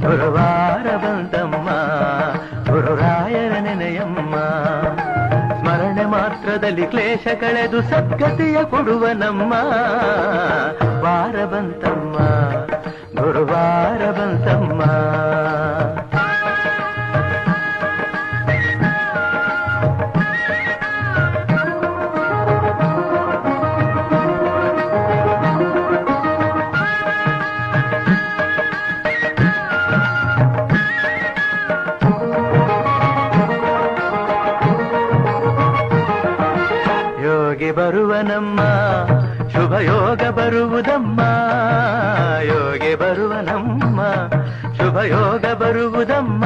ಗುರುವಾರ ಬಂತಮ್ಮ ಗುರುರಾಯರ ನೆನೆಯಮ್ಮ ಸ್ಮರಣೆ ಮಾತ್ರದಲ್ಲಿ ಕ್ಲೇಶ ಕಳೆದು ಸದ್ಗತಿಯ ಕೊಡುವ ನಮ್ಮ ವಾರ ಬಂತಮ್ಮ ಗುರುವಾರ ಬಂತಮ್ಮ ಬರುವನಮ್ಮ ಶುಭ ಯೋಗ ಬರುವುದಮ್ಮ ಯೋಗಿ ಬರುವನಮ್ಮ ಶುಭ ಯೋಗ ಬರುವುದಮ್ಮ